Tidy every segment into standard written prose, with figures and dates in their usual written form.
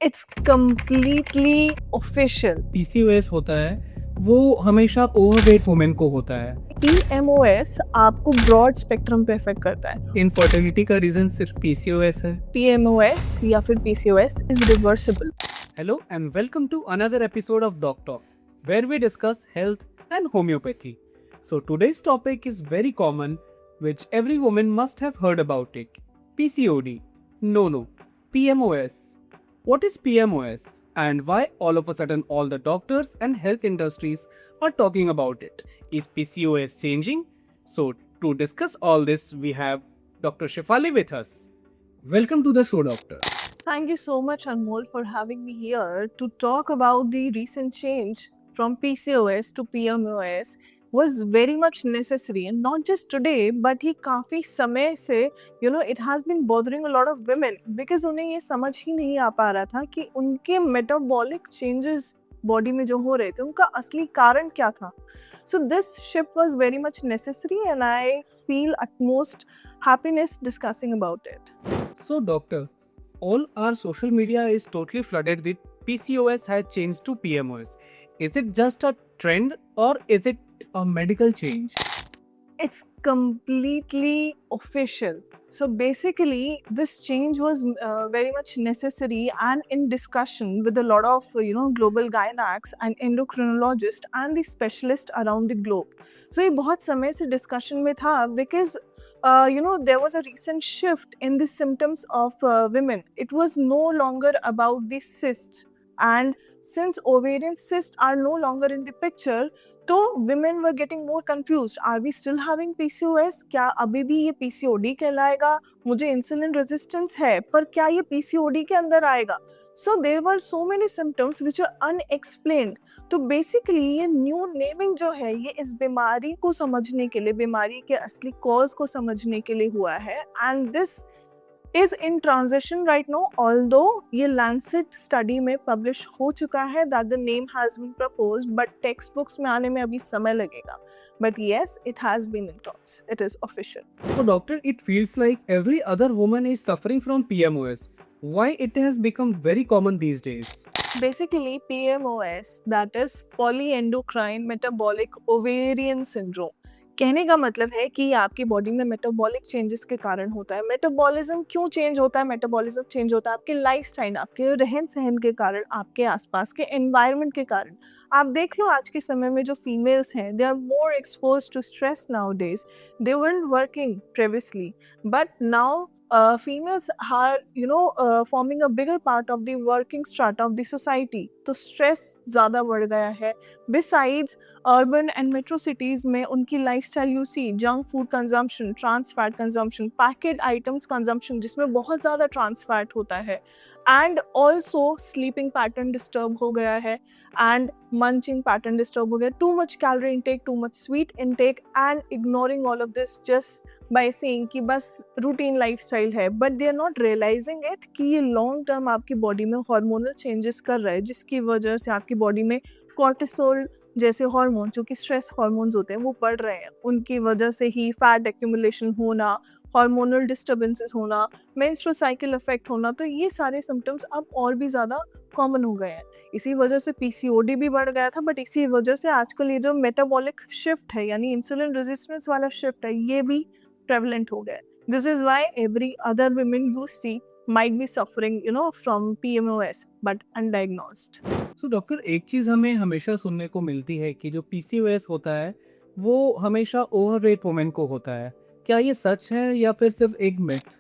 It's completely official. PCOS होता है वो हमेशा ओवरवेट वुमेन को होता है। पीएमओएस आपको ब्रॉड स्पेक्ट्रम पे इफेक्ट करता है। इनफर्टिलिटी का रीजन सिर्फ पीसीओएस है। पीएमओएस या फिर PCOS is reversible. Hello and welcome to another episode of Doc Talk, where we discuss health and homeopathy. So today's topic is very common, which every woman must have heard about it. PCOD. No, PMOS. What is PMOS and why all of a sudden all the doctors and health industries are talking about it? Is PCOS changing? So to discuss all this, we have Dr. Shefali with us. Welcome to the show, doctor. Thank you so much, Anmol, for having me here to talk about the recent change from PCOS to PMOS was very much necessary, and not just today, but ही काफ़ी समय से it has been bothering a lot of women because उन्हें ये समझ ही नहीं आ पा रहा था कि उनके metabolic changes बॉडी में जो हो रहे थे उनका असली कारण क्या था. So this shift was very much necessary and I feel utmost happiness discussing about it. So, doctor, all our social media is totally flooded with PCOS has changed to PMOS. Is it just a trend or is it a medical change? It's completely official. So basically, this change was very much necessary and in discussion with a lot of global gynecologists and endocrinologists and the specialists around the globe. So ये बहुत समय से discussion में था because there was a recent shift in the symptoms of women. It was no longer about the cysts, and since ovarian cysts are no longer in the picture, तो women were getting more confused. Are we still having PCOS? क्या अभी भी ये PCOD कहलाएगा? मुझे insulin resistance है, पर क्या ये PCOD के अंदर आएगा? So there were so many symptoms which are unexplained. तो बेसिकली ये न्यू नेमिंग जो है ये इस बीमारी को समझने के लिए, बीमारी के असली कॉज को समझने के लिए हुआ है. And this is in transition right now, although ये Lancet study में publish हो चुका है that the name has been proposed, but textbooks में आने में अभी समय लगेगा. But yes, it has been in talks. It is official. So, doctor, it feels like every other woman is suffering from PMOS. Why it has become very common these days? Basically, PMOS, that is polyendocrine metabolic ovarian syndrome. कहने का मतलब है कि आपकी body में metabolic changes के कारण होता है. मेटाबॉलिज्म क्यों चेंज होता है? मेटाबॉलिज्म चेंज होता है आपके लाइफस्टाइल, आपके रहन सहन के कारण, आपके आसपास के एनवायरनमेंट के कारण. आप देख लो आज के समय में जो फीमेल्स हैं, they are more expose to stress nowadays. They weren't working previously, but now females are forming a bigger part of the working strata of the society. तो stress ज़्यादा बढ़ गया है. Besides urban and metro cities में उनकी lifestyle you see junk food consumption, trans fat consumption, packet items consumption जिसमें बहुत ज़्यादा trans fat होता है, and also sleeping pattern disturb हो गया है, and munching pattern disturb हो गया. Too much calorie intake, too much sweet intake, and ignoring all of this just by saying कि बस रूटीन लाइफस्टाइल है, but they are not realising it कि ये लॉन्ग टर्म आपकी बॉडी में hormonal changes कर रहा है, जिसकी वजह से आपकी बॉडी में कॉर्टिसोल जैसे हार्मोन जो कि स्ट्रेस हार्मोन्स होते हैं वो बढ़ रहे हैं. उनकी वजह से ही फैट एक्यूमुलेशन होना, हार्मोनल डिस्टर्बेंसेस होना, मेंस्ट्रुअल साइकिल इफेक्ट होना, तो ये सारे सिम्टम्स अब और भी ज़्यादा कॉमन हो गए हैं. इसी वजह से PCOD भी बढ़ गया था, बट इसी वजह से आजकल ये जो मेटाबॉलिक शिफ्ट है यानी इंसुलिन रेजिस्टेंस वाला शिफ्ट है ये भी prevalent हो गया. This is why every other women you see might be suffering from PMOS but undiagnosed. So, doctor, एक चीज़ हमें हमेशा सुनने को मिलती है कि जो PCOS होता है वो हमेशा ओवरवेट वुमेन को होता है. क्या ये सच है या फिर सिर्फ एक myth?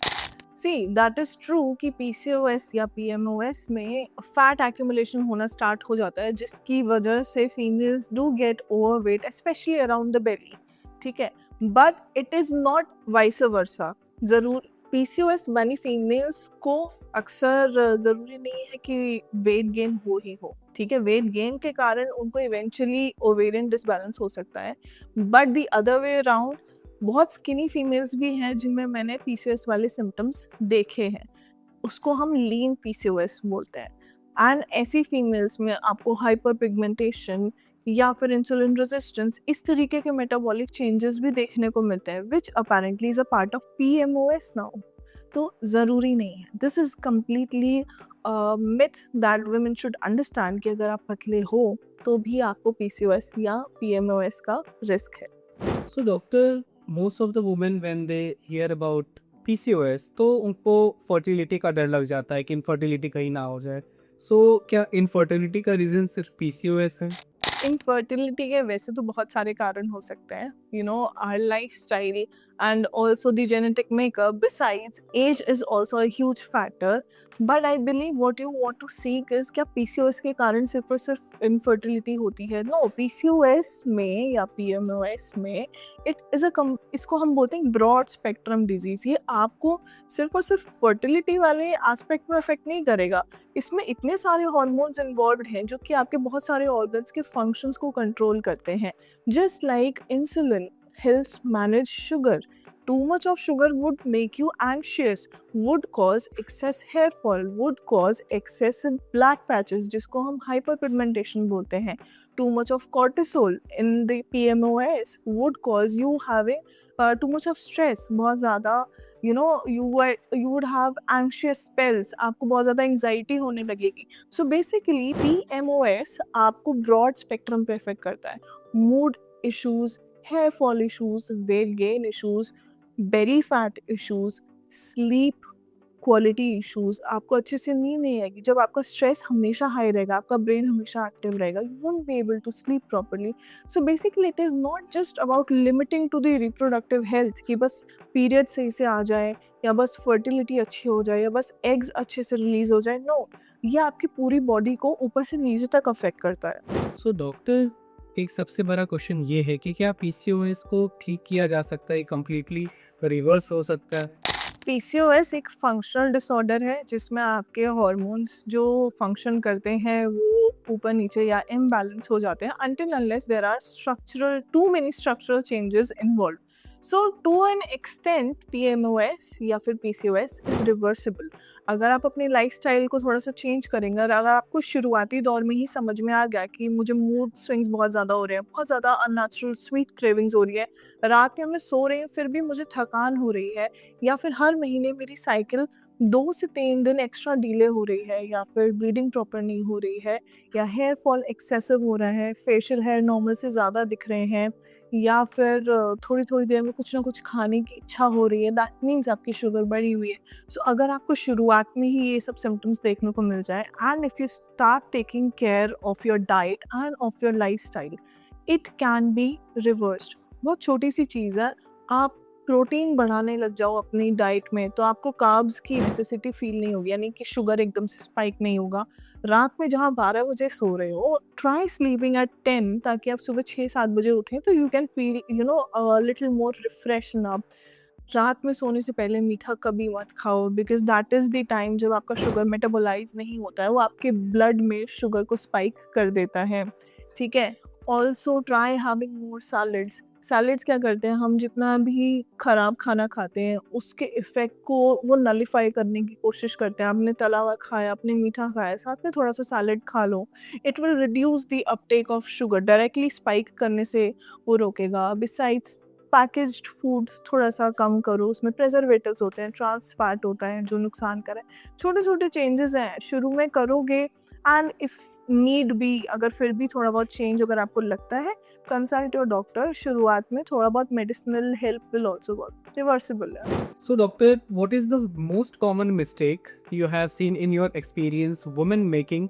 See, that is true कि PCOS या PMOS में फैट एक्यूमुलेशन होना स्टार्ट हो जाता है जिसकी वजह से females do get overweight specially around the belly. ठीक है, but it is not vice versa. ज़रूर PCOS वाली फीमेल्स को अक्सर ज़रूरी नहीं है कि वेट गेन हो ही हो. ठीक है, वेट गेन के कारण उनको इवेंचुअली ओवेरियन डिसबैलेंस हो सकता है, but the other way around बहुत स्किनी फीमेल्स भी हैं जिनमें मैंने PCOS वाले सिम्टम्स देखे हैं. उसको हम लीन PCOS बोलते हैं. एंड ऐसी फीमेल्स में आपको हाइपर पिगमेंटेशन या फिर इंसुलिन रेजिस्टेंस इस तरीके के मेटाबॉलिक चेंजेस भी देखने को मिलते हैं, which apparently is a part of PMOS now. तो ज़रूरी नहीं है. This is completely myth that women should understand कि अगर आप पतले हो तो भी आपको PCOS या PMOS का रिस्क है। So doctor, most of the women when they hear about PCOS तो उनको fertility का डर लग जाता है कि infertility कहीं ना हो जाए। So क्या infertility का रीज़न सिर्फ PCOS है? इनफर्टिलिटी के वैसे तो बहुत सारे कारण हो सकते हैं, our lifestyle and also the genetic makeup, besides age is also a huge factor. But I believe what you want to seek is क्या पीसीओएस के कारण सिर्फ और सिर्फ इनफर्टिलिटी होती है? नो, पीसीओएस में या पीएमओएस में इट इज इसको हम बोलते हैं ब्रॉड स्पेक्ट्रम डिजीज। ये आपको सिर्फ और सिर्फ फर्टिलिटी वाले एस्पेक्ट में अफेक्ट नहीं करेगा, इसमें इतने सारे हार्मोन्स इन्वॉल्व्ड हैं जो कि आपके बहुत सारे ऑर्गन्स के फंक्शंस को कंट्रोल करते हैं। Just like insulin helps manage sugar, too much of sugar would make you anxious, would cause excess hair fall, would cause excessive black patches जिसको हम hyperpigmentation बोलते हैं। Too much of cortisol in the PMOS would cause you having too much of stress, बहुत ज़्यादा you would have anxious spells, आपको बहुत ज़्यादा anxiety होने लगेगी। So basically PMOS आपको broad spectrum पे affect करता है। Mood issues, hair fall issues, weight gain issues, belly fat issues, sleep quality issues, आपको अच्छे से नींद नहीं आएगी। जब आपका स्ट्रेस हमेशा हाई रहेगा, आपका ब्रेन हमेशा एक्टिव रहेगा, you won't be able to sleep properly. So basically it is not just about limiting to the reproductive health कि बस पीरियड सही से आ जाए या बस फर्टिलिटी अच्छी हो जाए या बस एग्स अच्छे से रिलीज हो जाए। नो, ये आपकी पूरी बॉडी को ऊपर से नीचे तक अफेक्ट करता है। सो डॉक्टर, एक सबसे बड़ा क्वेश्चन ये है कि क्या पीसीओएस को ठीक किया जा सकता है, कंप्लीटली रिवर्स हो सकता है? पीसीओएस एक फंक्शनल डिसऑर्डर है जिसमें आपके हार्मोन्स जो फंक्शन करते हैं वो ऊपर नीचे या इम्बैलेंस हो जाते हैं until unless there are too many structural changes involved. So to an extent PMOS या फिर PCOS is reversible. अगर आप अपनी लाइफस्टाइल को थोड़ा सा चेंज करेंगे और अगर आपको शुरुआती दौर में ही समझ में आ गया कि मुझे मूड स्विंग्स बहुत ज़्यादा हो रहे हैं, बहुत ज़्यादा अननेचुरल स्वीट क्रेविंग्स हो रही है, रात में मैं सो रही हूँ फिर भी मुझे थकान हो रही है, या फिर हर महीने मेरी साइकिल 2 से 3 दिन एक्स्ट्रा डिले हो रही है, या फिर ब्लीडिंग प्रॉपर नहीं हो रही है, या हेयर फॉल एक्सेसिव हो रहा है, फेशियल हेयर नॉर्मल से ज़्यादा दिख रहे हैं, या फिर थोड़ी-थोड़ी देर में कुछ ना कुछ खाने की इच्छा हो रही है, दैट मीन्स आपकी शुगर बढ़ी हुई है। सो अगर आपको शुरुआत में ही ये सब सिम्पटम्स देखने को मिल जाए and if you start taking care of your diet end of your lifestyle, it can be reversed. बहुत छोटी सी चीज़ है, आप प्रोटीन बढ़ाने लग जाओ अपनी डाइट में तो आपको कार्ब्स की नेसेसिटी फील नहीं होगी, यानी कि शुगर एकदम से स्पाइक नहीं होगा। रात में जहाँ 12 बजे सो रहे हो, ट्राई स्लीपिंग एट 10 ताकि आप सुबह 6-7 बजे उठें तो you can feel little more refreshen up. रात में सोने से पहले मीठा कभी मत खाओ because that is the time जब आपका शुगर मेटाबोलाइज नहीं होता है, वो आपके ब्लड में शुगर को स्पाइक कर देता है। ठीक है, also try having more salads. Salads क्या करते हैं, हम जितना भी खराब खाना खाते हैं उसके इफ़ेक्ट को वो नलिफाई करने की कोशिश करते हैं। आपने तला हुआ खाया, आपने मीठा खाया, साथ में थोड़ा सा सैलड खा लो, it will reduce the uptake of sugar, directly spike करने से वो रोकेगा। बिसाइड्स पैकेज्ड फूड थोड़ा सा कम करो, उसमें प्रिजर्वेटिव्स होते हैं, ट्रांस फैट होता है जो नुकसान करे। छोटे छोटे चेंजेस हैं, शुरू में करोगे एंड इफ़ नीड बी, अगर फिर भी थोड़ा बहुत चेंज अगर आपको लगता है, कंसल्ट योर डॉक्टर। शुरुआत में थोड़ा बहुत medicinal help will also work, reversible है। So doctor, what is the most common mistake you have seen in your experience women making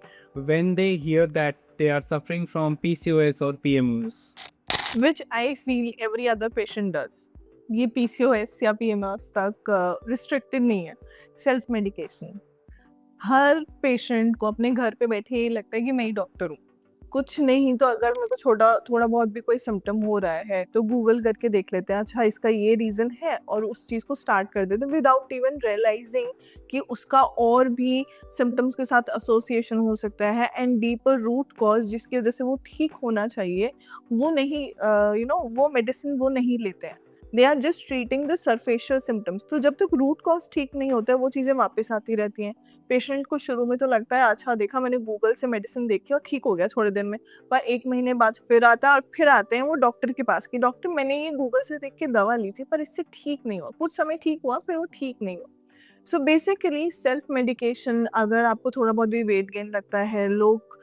when they hear that they are suffering from PCOS or PMOS? Which I feel every other patient does. ये PCOS या PMS तक restricted नहीं है, self medication. हर patient को अपने घर पे बैठे ये लगता है कि मैं ही डॉक्टर हूँ। कुछ नहीं तो अगर मेरे को थोड़ा बहुत भी कोई सिम्पटम हो रहा है तो गूगल करके देख लेते हैं, अच्छा इसका ये रीज़न है, और उस चीज़ को स्टार्ट कर देते हैं विदाउट इवन रियलाइजिंग कि उसका और भी सिम्पटम्स के साथ एसोसिएशन हो सकता है एंड डीपर रूट कॉज जिसकी वजह से वो ठीक होना चाहिए वो नहीं, वो मेडिसिन वो नहीं लेते हैं। They are just treating the superficial symptoms. तो जब तक रूट कॉज ठीक नहीं होता है वो चीज़ें वापस आती रहती हैं। पेशेंट को शुरू में तो लगता है अच्छा देखा मैंने गूगल से मेडिसिन देखी और ठीक हो गया थोड़े दिन में, पर 1 महीने बाद फिर आता है और फिर आते हैं वो डॉक्टर के पास कि डॉक्टर मैंने ये गूगल से देख के दवा ली थी पर इससे ठीक नहीं हुआ, कुछ समय ठीक हुआ फिर वो ठीक नहीं हुआ। सो बेसिकली सेल्फ मेडिकेशन, अगर आपको थोड़ा बहुत भी वेट गेन लगता है, लोग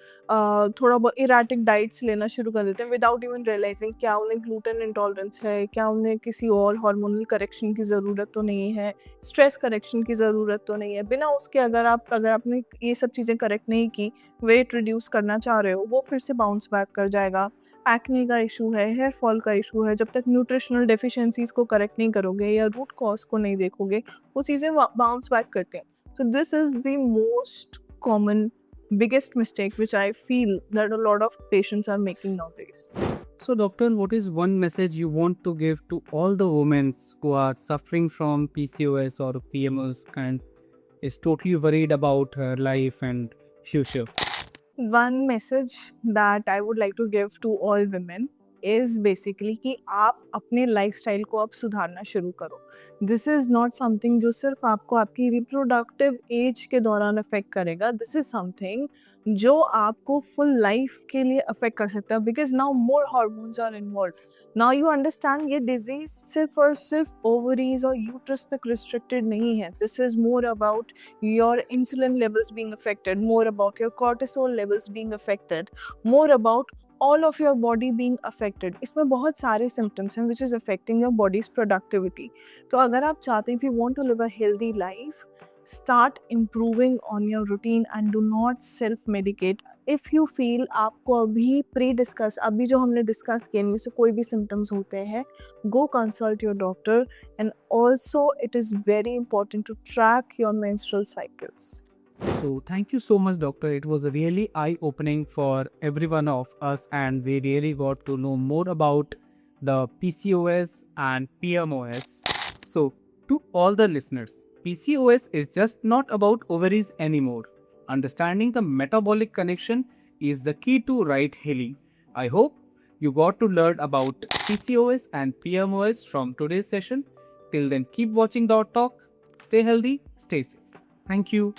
थोड़ा बहुत इराटिक डाइट्स लेना शुरू कर देते हैं विदाउट इवन रियलाइजिंग क्या उन्हें ग्लूटेन इंटॉलरेंस है, क्या उन्हें किसी और हार्मोनल करेक्शन की ज़रूरत तो नहीं है, स्ट्रेस करेक्शन की ज़रूरत तो नहीं है। बिना उसके अगर आपने ये सब चीज़ें करेक्ट नहीं की, वेट रिड्यूस करना चाह रहे हो, वो फिर से बाउंस बैक कर जाएगा। एक्ने का इशू है, हेयर फॉल का इशू है, जब तक न्यूट्रिशनल डेफिशिएंसीज को करेक्ट नहीं करोगे या रूट कॉज को नहीं देखोगे, वो चीज़ें बाउंस बैक करते हैं। So this is the most common biggest mistake which I feel that a lot of patients are making nowadays. So, doctor, what is one message you want to give to all the women who are suffering from PCOS or PMOS and is totally worried about her life and future? One message that I would like to give to all women is basically कि आप अपने lifestyle को अब सुधारना शुरू करो। This is not something जो सिर्फ आपको आपकी रिप्रोडक्टिव एज के दौरान अफेक्ट करेगा। दिस इज़ समथिंग जो आपको फुल लाइफ के लिए अफेक्ट कर सकता है, because now more hormones are involve. Now you understand ये डिजीज सिर्फ और सिर्फ ओवरीज और यूट्रस तक रिस्ट्रिक्टेड नहीं है। This is more about your insulin levels being affected, more about your cortisol levels being affected, more about all of your body being affected. इसमें बहुत सारे symptoms हैं which is affecting your body's productivity. तो अगर आप चाहते हैं, if you want to live a healthy life, start improving on your routine and do not self medicate. If you feel आपको अभी pre-discuss, अभी जो हमने discuss किए इनमें से कोई भी symptoms होते हैं, go consult your doctor. And also it is very important to track your menstrual cycles. So, thank you so much, doctor. It was really eye-opening for every one of us, and we really got to know more about the PCOS and PMOS. So, to all the listeners, PCOS is just not about ovaries anymore. Understanding the metabolic connection is the key to right healing. I hope you got to learn about PCOS and PMOS from today's session. Till then, keep watching Dot Talk. Stay healthy, stay safe. Thank you.